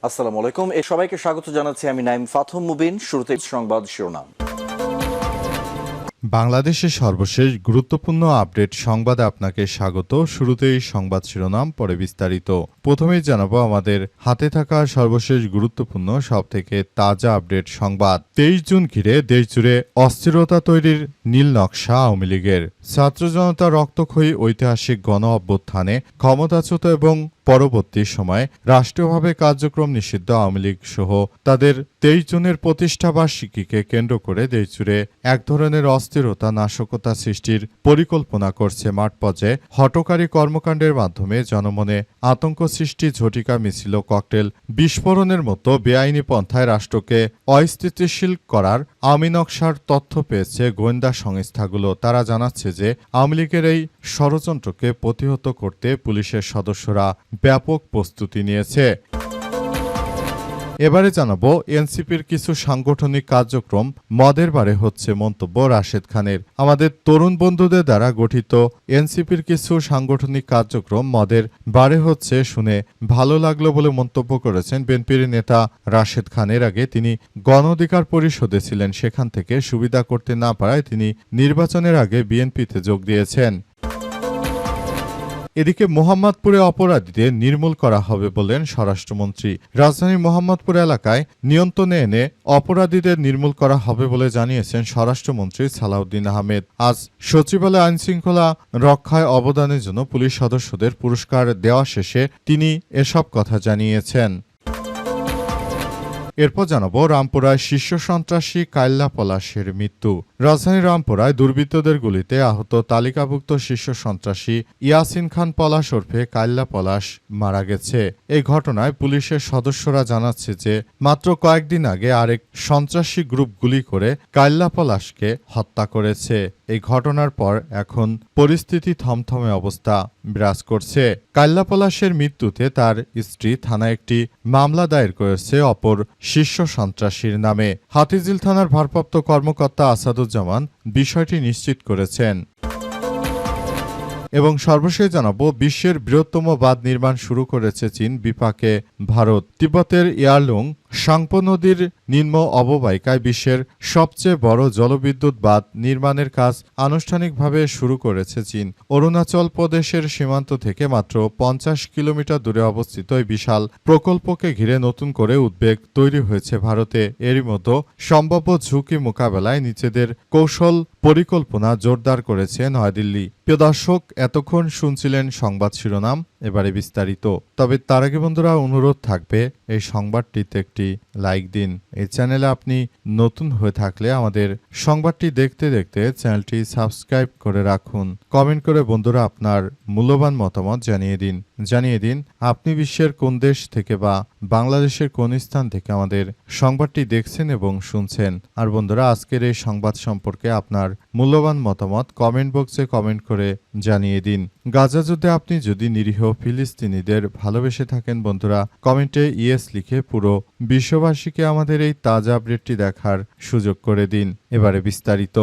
আসসালামু আলাইকুম। সবাইকে স্বাগত জানাচ্ছি আমি নাইম ফাথম মুবিন। শুরুতে সংবাদ শিরোনাম। বাংলাদেশের সর্বশেষ গুরুত্বপূর্ণ আপডেট সংবাদে আপনাকে স্বাগত। শুরুতেই সংবাদ শিরোনাম, পরে বিস্তারিত। প্রথমেই জানাবো আমাদের হাতে থাকা সর্বশেষ গুরুত্বপূর্ণ সবথেকে তাজা আপডেট সংবাদ। 23 জুন ঘিরে দেশজুড়ে অস্থিরতা তৈরির নীল নকশা আওয়ামী লীগের। ছাত্র জনতা রক্তক্ষয়ী ঐতিহাসিক গণ অভ্যুত্থানে ক্ষমতাচ্যুত এবং পরবর্তী সময়ে রাষ্ট্রীয়ভাবে কার্যক্রম নিষিদ্ধ আওয়ামী লীগ সহ তাদের 23 জুনের প্রতিষ্ঠাবার্ষিকীকে কেন্দ্র করে দেশজুড়ে এক ধরনের অস্থিরতা নাশকতা সৃষ্টির পরিকল্পনা করছে মাঠ পর্যায়ে হঠকারী কর্মকাণ্ডের মাধ্যমে জনমনে আতঙ্ক সৃষ্টি, ঝটিকা মিছিল, ককটেল বিস্ফোরণের মতো বেআইনি পন্থায় রাষ্ট্রকে অস্থিতিশীল করার আওয়ামী নকশার তথ্য পেয়েছে গোয়েন্দা সংস্থাগুলো। তারা জানাচ্ছে যে আওয়ামী লীগের এই ষড়যন্ত্রকে প্রতিহত করতে পুলিশের সদস্যরা ব্যাপক প্রস্তুতি নিয়েছে। এবারে জানাবো এনসিপির কিছু সাংগঠনিক কার্যক্রম মদের বারে হচ্ছে মন্তব্য রাশেদ খানের। আমাদের তরুণ বন্ধুদের দ্বারা গঠিত এনসিপির কিছু সাংগঠনিক কার্যক্রম মদের বারে হচ্ছে শুনে ভালো লাগলো বলে মন্তব্য করেছেন বিএনপির নেতা রাশেদ খান। এর আগে তিনি গণ অধিকার পরিষদে ছিলেন, সেখান থেকে সুবিধা করতে না পারায় তিনি নির্বাচনের আগে বিএনপিতে যোগ দিয়েছেন। এদিকে মোহাম্মদপুরে অপরাধীদের নির্মূল করা হবে বললেন স্বরাষ্ট্রমন্ত্রী। রাজধানীর মোহাম্মদপুর এলাকায় নিয়ন্ত্রণে এনে অপরাধীদের নির্মূল করা হবে বলে জানিয়েছেন স্বরাষ্ট্রমন্ত্রী সালাউদ্দিন আহমেদ। আজ সচিবালয়ে আইনশৃঙ্খলা রক্ষায় অবদানের জন্য পুলিশ সদস্যদের পুরস্কার দেওয়া শেষে তিনি এসব কথা জানিয়েছেন। এরপর জানাবো রামপুরায় শীর্ষ সন্ত্রাসী কাইল্লা পলাশের মৃত্যু। রাজধানীর রামপুরায় দুর্বৃত্তদের গুলিতে আহত তালিকাভুক্ত শীর্ষ সন্ত্রাসী ইয়াসিন খান পলাশ ওরফে কাইল্লা পলাশ মারা গেছে। এই ঘটনায় পুলিশের সদস্যরা জানাচ্ছে যে মাত্র কয়েকদিন আগে আরেক সন্ত্রাসী গ্রুপ গুলি করে কাইল্লা পলাশকে হত্যা করেছে। এই ঘটনার পর এখন পরিস্থিতি থমথমে অবস্থা বিরাজ করছে। কাইল্লা পলাশের মৃত্যুতে তার স্ত্রী থানায় একটি মামলা দায়ের করেছে অপর শীর্ষ সন্ত্রাসীর নামে। হাতিঝিল থানার ভারপ্রাপ্ত কর্মকর্তা আসাদুজ্জামান বিষয়টি নিশ্চিত করেছেন। এবং সর্বশেষ জানাবো বিশ্বের বৃহত্তম বাঁধ নির্মাণ শুরু করেছে চীন, বিপাকে ভারত। তিব্বতের ইয়ারলুং সাংপো নদীর নিম্ন অববাহিকায় বিশ্বের সবচেয়ে বড় জলবিদ্যুৎ বাঁধ নির্মাণের কাজ আনুষ্ঠানিকভাবে শুরু করেছে চীন। অরুণাচল প্রদেশের সীমান্ত থেকে মাত্র 50 কিলোমিটার দূরে অবস্থিত এই বিশাল প্রকল্পকে ঘিরে নতুন করে উদ্বেগ তৈরি হয়েছে ভারতে। এরই মধ্যে সম্ভাব্য ঝুঁকি মোকাবেলায় নিজেদের কৌশল পরিকল্পনা জোরদার করেছে নয়াদিল্লি। প্রিয় দর্শক, এতক্ষণ শুনছিলেন সংবাদ শিরোনাম, এবারে বিস্তারিত। তবে তার আগে বন্ধুরা অনুরোধ থাকবে এই সংবাদটিতে একটি লাইক দিন। এই চ্যানেলে আপনি নতুন হয়ে থাকলে আমাদের সংবাদটি দেখতে দেখতে চ্যানেলটি সাবস্ক্রাইব করে রাখুন। কমেন্ট করে বন্ধুরা আপনার মূল্যবান মতামত জানিয়ে দিন আপনি বিশ্বের কোন দেশ থেকে বা বাংলাদেশের কোন স্থান থেকে আমাদের সংবাদটি দেখছেন এবং শুনছেন। আর বন্ধুরা, আজকের এই সংবাদ সম্পর্কে আপনার মূল্যবান মতামত কমেন্ট বক্সে কমেন্ট করে জানিয়ে দিন। গাজা যুদ্ধে আপনি যদি নিরীহ ফিলিস্তিনিদের ভালোবেসে থাকেন বন্ধুরা, কমেন্টে ইয়েস লিখে পুরো বিশ্ববাসীকে আমাদের এই তাজা আপডেটটি দেখার সুযোগ করে দিন। এবারে বিস্তারিত।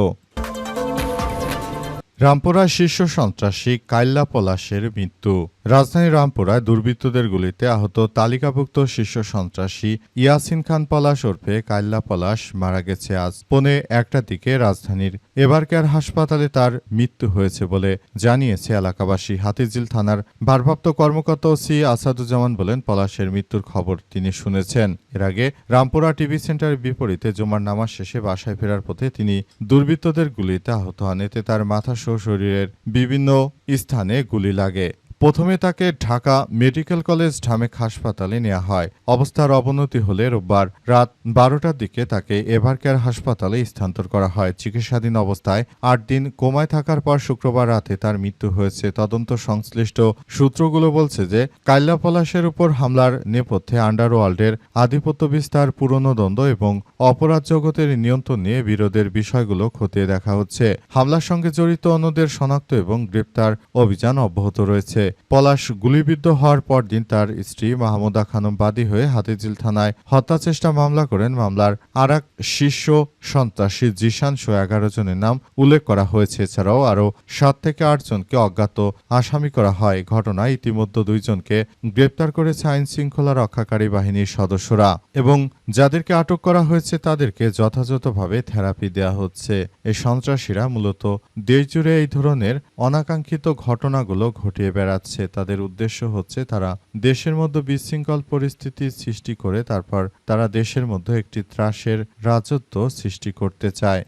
রামপুরায় শীর্ষ সন্ত্রাসী কাইল্লা পলাশের মৃত্যু। রাজধানীর রামপুরায় দুর্বৃত্তদের গুলিতে আহত তালিকাভুক্ত শীর্ষ সন্ত্রাসী ইয়াসিন খান পলাশ ওরফে কাইল্লা পলাশ মারা গেছে আজ পৌনে 1টার দিকে রাজধানীর এবারকেয়ার হাসপাতালে তার মৃত্যু হয়েছে বলে জানিয়েছে এলাকাবাসী। হাতিঝিল থানার ভারপ্রাপ্ত কর্মকর্তা ওসি আসাদুজ্জামান বলেন, পলাশের মৃত্যুর খবর তিনি শুনেছেন। এর আগে রামপুরা টিভি সেন্টারের বিপরীতে জুমার নামাজ শেষে বাসায় ফেরার পথে তিনি দুর্বৃত্তদের গুলিতে আহত হন। এতে তার মাথা সহ শরীরের বিভিন্ন স্থানে গুলি লাগে। প্রথমে তাকে ঢাকা মেডিকেল কলেজ ঢামেক হাসপাতালে নেওয়া হয়। অবস্থার অবনতি হলে রোববার রাত 12টার দিকে তাকে এভারকেয়ার হাসপাতালে স্থানান্তর করা হয়। চিকিৎসাধীন অবস্থায় 8 দিন কোমায় থাকার পর শুক্রবার রাতে তার মৃত্যু হয়েছে। তদন্ত সংশ্লিষ্ট সূত্রগুলো বলছে যে কাইল্লা পলাশের উপর হামলার নেপথ্যে আন্ডারওয়ার্ল্ডের আধিপত্য বিস্তার, পুরনো দ্বন্দ্ব এবং অপরাধ জগতের নিয়ন্ত্রণ নিয়ে বিরোধের বিষয়গুলো খতিয়ে দেখা হচ্ছে। হামলার সঙ্গে জড়িত অন্যদের শনাক্ত এবং গ্রেপ্তার অভিযান অব্যাহত রয়েছে। পলাশ গুলিবিদ্ধ হওয়ার পরদিন তার স্ত্রী মাহমুদা খানম বাদী হয়ে হাতিঝিল থানায় হত্যা চেষ্টা মামলা করেন। মামলার আরেক শীর্ষ সন্ত্রাসী জিশান সহ 11 জনের নাম উল্লেখ করা হয়েছে। এছাড়াও আরও 7 থেকে 8 জনকে অজ্ঞাত আসামি করা হয়। ঘটনায় ইতিমধ্যে 2 জনকে গ্রেপ্তার করেছে আইন শৃঙ্খলা রক্ষাকারী বাহিনীর সদস্যরা এবং যাদেরকে আটক করা হয়েছে তাদেরকে যথাযথভাবে থেরাপি দেওয়া হচ্ছে। এই সন্ত্রাসীরা মূলত দেশজুড়ে এই ধরনের অনাকাঙ্ক্ষিত ঘটনাগুলো ঘটিয়ে বেড়াচ্ছে। তাদের উদ্দেশ্য হচ্ছে তারা দেশের মধ্যে বিশৃঙ্খল পরিস্থিতি সৃষ্টি করে তারপর তারা দেশের মধ্যে একটি ত্রাসের রাজত্ব সৃষ্টি করতে চায়।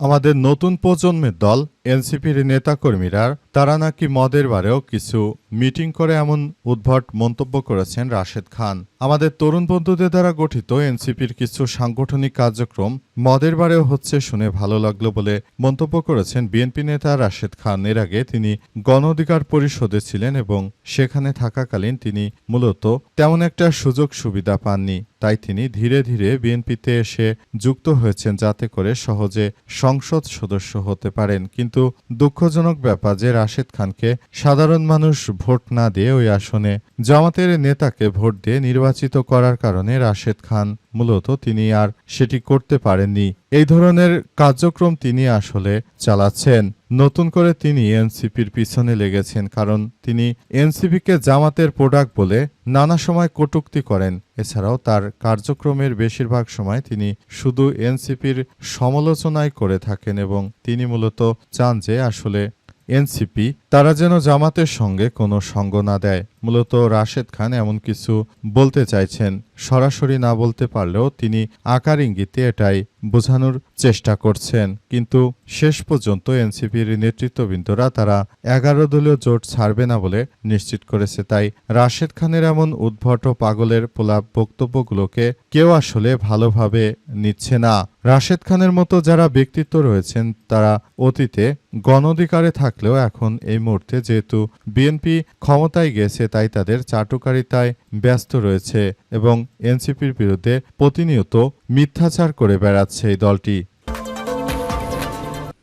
আমাদের নতুন প্রজন্মের দল এনসিপির নেতাকর্মীরা তারা নাকি মদের বারেও কিছু মিটিং করে এমন উদ্ভট মন্তব্য করেছেন রাশেদ খান। আমাদের তরুণ বন্ধুদের দ্বারা গঠিত এনসিপির কিছু সাংগঠনিক কার্যক্রম মদের বারেও হচ্ছে শুনে ভালো লাগলো বলে মন্তব্য করেছেন বিএনপি নেতা রাশেদ খান। এর আগে তিনি গণ অধিকার পরিষদে ছিলেন এবং সেখানে থাকাকালীন তিনি মূলত তেমন একটা সুযোগ সুবিধা পাননি। তাই তিনি ধীরে ধীরে বিএনপিতে এসে যুক্ত হয়েছেন যাতে করে সহজে সংসদ সদস্য হতে পারেন। কিন্তু দুঃখজনক ব্যাপার যে রাশেদ খানকে সাধারণ মানুষ ভোট না দিয়ে ওই আসনে জামাতের নেতাকে ভোট দিয়ে নির্বাচিত করার কারণে রাশেদ খান মূলত তিনি আর সেটি করতে পারেননি। এই ধরনের কার্যক্রম তিনি আসলে চালাচ্ছেন। নতুন করে তিনি এনসিপির পিছনে লেগেছেন, কারণ তিনি এনসিপিকে জামাতের প্রোডাক্ট বলে নানা সময় কটূক্তি করেন। এছাড়াও তার কার্যক্রমের বেশিরভাগ সময় তিনি শুধু এনসিপির সমালোচনাই করে থাকেন এবং তিনি মূলত চান যে আসলে এনসিপি তারা যেন জামাতের সঙ্গে কোনো সঙ্গ না দেয়। মূলত রাশেদ খান এমন কিছু বলতে চাইছেন, সরাসরি না বলতে পারলেও তিনি আকার ইঙ্গিতে এটাই বোঝানোর চেষ্টা করছেন। কিন্তু শেষ পর্যন্ত এনসিপির নেতৃত্ববৃন্দরা তারা 11 দলীয় জোট ছাড়বে না বলে নিশ্চিত করেছে। তাই রাশেদ খানের এমন উদ্ভট পাগলের পোলাপ বক্তব্যগুলোকে কেউ আসলে ভালোভাবে নিচ্ছে না। রাশেদ খানের মতো যারা ব্যক্তিত্ব রয়েছেন তারা অতীতে গণ অধিকারে থাকলেও এখন এই মুহূর্তে যেহেতু বিএনপি ক্ষমতায় গেছে তাই তাদের চাটুকারিতায় ব্যস্ত রয়েছে এবং এনসিপির বিরুদ্ধে প্রতিনিয়ত মিথ্যাচার করে বেড়াচ্ছে এই দলটি।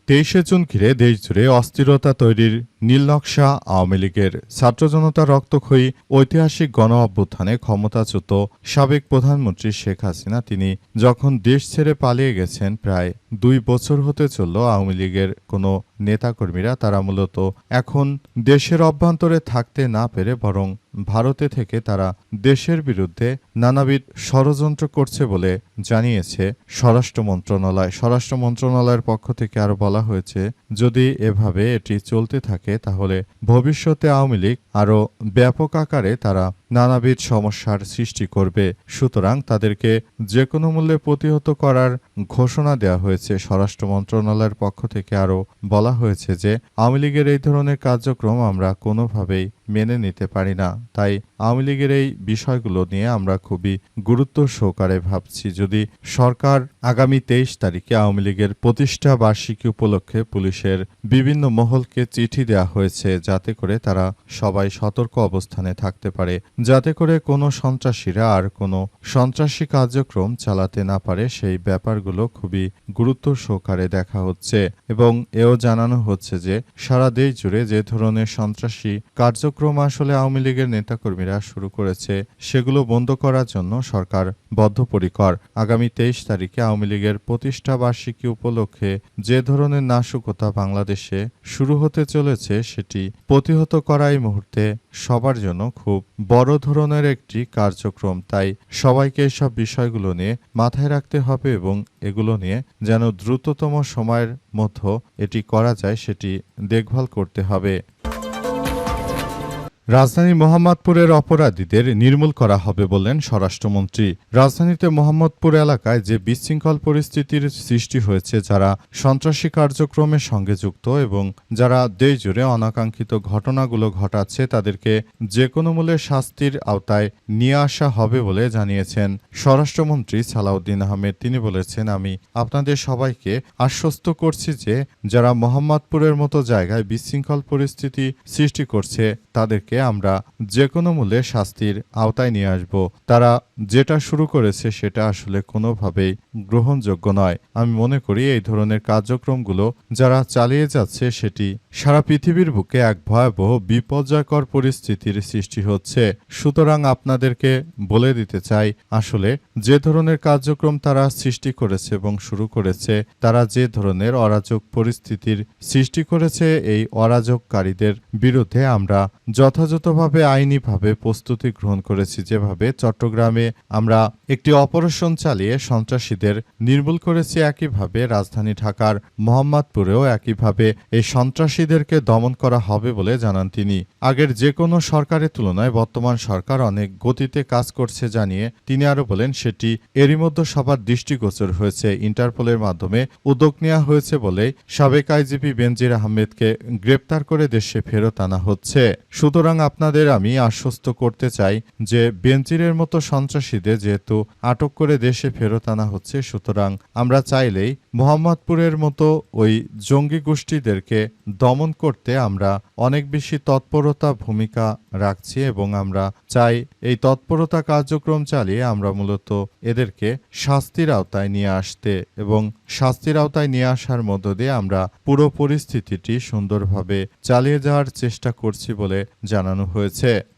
23শে জুন ঘিরে দেশজুড়ে অস্থিরতা তৈরির নীলনকশা আওয়ামী লীগের। ছাত্র জনতার রক্তক্ষয়ী ঐতিহাসিক গণ অভ্যুত্থানে ক্ষমতাচ্যুত সাবেক প্রধানমন্ত্রী শেখ হাসিনা তিনি যখন দেশ ছেড়ে পালিয়ে গেছেন প্রায় 2 বছর হতে চলল। আওয়ামী লীগের কোনো নেতাকর্মীরা তারা মূলত এখন দেশের অভ্যন্তরে থাকতে না পেরে বরং ভারতে থেকে তারা দেশের বিরুদ্ধে নানাবিধ ষড়যন্ত্র করছে বলে জানিয়েছে স্বরাষ্ট্র মন্ত্রণালয়। স্বরাষ্ট্র মন্ত্রণালয়ের পক্ষ থেকে আরো বলা হয়েছে যদি এভাবে এটি চলতে থাকে তাহলে ভবিষ্যতে আওয়ামী লীগ আরো ব্যাপক আকারে তারা নানাবিধ সমস্যার সৃষ্টি করবে। সুতরাং তাদেরকে যে কোনো মূল্যে প্রতিহত করার ঘোষণা দেওয়া হয়েছে। স্বরাষ্ট্র মন্ত্রণালয়ের পক্ষ থেকে আরো বলা হয়েছে যে আওয়ামী লীগের এই ধরনের কার্যক্রম আমরা কোনোভাবেই মেনে নিতে পারি না। তাই আওয়ামী লীগের এই বিষয়গুলো নিয়ে আমরা খুবই গুরুত্ব সহকারে ভাবছি। যদি সরকার আগামী 23 তারিখে আওয়ামী লীগের প্রতিষ্ঠা বার্ষিকী উপলক্ষে পুলিশের বিভিন্ন মহলকে চিঠি দেওয়া হয়েছে যাতে করে তারা সবাই সতর্ক অবস্থানে থাকতে পারে, যাতে করে কোনো সন্ত্রাসীরা আর কোনো সন্ত্রাসী কার্যক্রম চালাতে না পারে, সেই ব্যাপারগুলো খুবই গুরুত্ব সহকারে দেখা হচ্ছে। এবং এও জানানো হচ্ছে যে সারা দেশ জুড়ে যে ধরনের সন্ত্রাসী কার্যক্রম আসলে আওয়ামী লীগের নেতাকর্মীরা শুরু করেছে সেগুলো বন্ধ করার জন্য সরকার বদ্ধপরিকর। আগামী 23 তারিখে আওয়ামী লীগের প্রতিষ্ঠা বার্ষিকী উপলক্ষে যে ধরনের নাশকতা বাংলাদেশে শুরু হতে চলেছে সেটি প্রতিহত করা এই মুহূর্তে সবার জন্য খুব বড় ধরনের একটি কার্যক্রম। তাই সবাইকে এসব বিষয়গুলো নিয়ে মাথায় রাখতে হবে এবং এগুলো নিয়ে যেন দ্রুততম সময়ের মধ্যে এটি করা যায় সেটি দেখভাল করতে হবে। রাজধানী মোহাম্মদপুরের অপরাধীদের নির্মূল করা হবে বললেন স্বরাষ্ট্রমন্ত্রী। রাজধানীতে মোহাম্মদপুর এলাকায় যে বিশৃঙ্খল পরিস্থিতির সৃষ্টি হয়েছে, যারা সন্ত্রাসী কার্যক্রমের সঙ্গে যুক্ত এবং যারা দেশজুড়ে অনাকাঙ্ক্ষিত ঘটনাগুলো ঘটাচ্ছে তাদেরকে যে কোনো মূল্যে শাস্তির আওতায় নিয়ে আসা হবে বলে জানিয়েছেন স্বরাষ্ট্রমন্ত্রী সালাউদ্দিন আহমেদ। তিনি বলেছেন, আমি আপনাদের সবাইকে আশ্বস্ত করছি যে যারা মোহাম্মদপুরের মতো জায়গায় বিশৃঙ্খল পরিস্থিতি সৃষ্টি করছে তাদেরকে আমরা যে কোনো মূল্যে শাস্তির আওতায় নিয়ে আসব। তারা যেটা শুরু করেছে সেটা আসলে কোনোভাবেই গ্রহণযোগ্য নয়। আমি মনে করি এই ধরনের কার্যক্রমগুলো যারা চালিয়ে যাচ্ছে সেটি সারা পৃথিবীর বুকে এক ভয়াবহ বিপর্যয়কর পরিস্থিতির সৃষ্টি হচ্ছে। সুতরাং আপনাদেরকে বলে দিতে চাই, আসলে যে ধরনের কার্যক্রম তারা সৃষ্টি করেছে এবং শুরু করেছে, তারা যে ধরনের অরাজক পরিস্থিতির সৃষ্টি করেছে, এই অরাজককারীদের বিরুদ্ধে আমরা যথাযথভাবে আইনিভাবে প্রস্তুতি গ্রহণ করেছি। যেভাবে চট্টগ্রামে আমরা একটি অপারেশন চালিয়ে সন্ত্রাসীদের নির্মূল করেছি, একইভাবে রাজধানী ঢাকার মোহাম্মদপুরেও একইভাবে এই সন্ত্রাসীদেরকে দমন করা হবে বলে জানান তিনি। আগের যে কোনো সরকারের তুলনায় বর্তমান সরকার অনেক গতিতে কাজ করছে জানিয়ে তিনি আরো বলেন, সেটি এরই মধ্যে সবার দৃষ্টিগোচর হয়েছে। ইন্টারপোলের মাধ্যমে উদ্যোগ নেওয়া হয়েছে বলে সাবেক আইজিপি বেনজির আহমেদকে গ্রেপ্তার করে দেশে ফেরত আনা হচ্ছে। সুতরাং আপনাদের আমি আশ্বস্ত করতে চাই যে বেনজিরের মতো সন্ত্রাসীদের যেহেতু আটক করে দেশে ফেরত আনা হচ্ছে, সুতরাং আমরা চাইলেই মোহাম্মদপুরের মতো ওই জঙ্গি গোষ্ঠীদেরকে দমন করতে আমরা অনেক বেশি তৎপরতা ভূমিকা রাখছি এবং আমরা চাই এই তৎপরতা কার্যক্রম চালিয়ে আমরা মূলত এদেরকে শাস্তির আওতায় নিয়ে আসতে এবং শাস্তির আওতায় নিয়ে আসার মধ্য দিয়ে আমরা পুরো পরিস্থিতিটি সুন্দরভাবে চালিয়ে যাওয়ার চেষ্টা করছি বলে জানানো হয়েছে।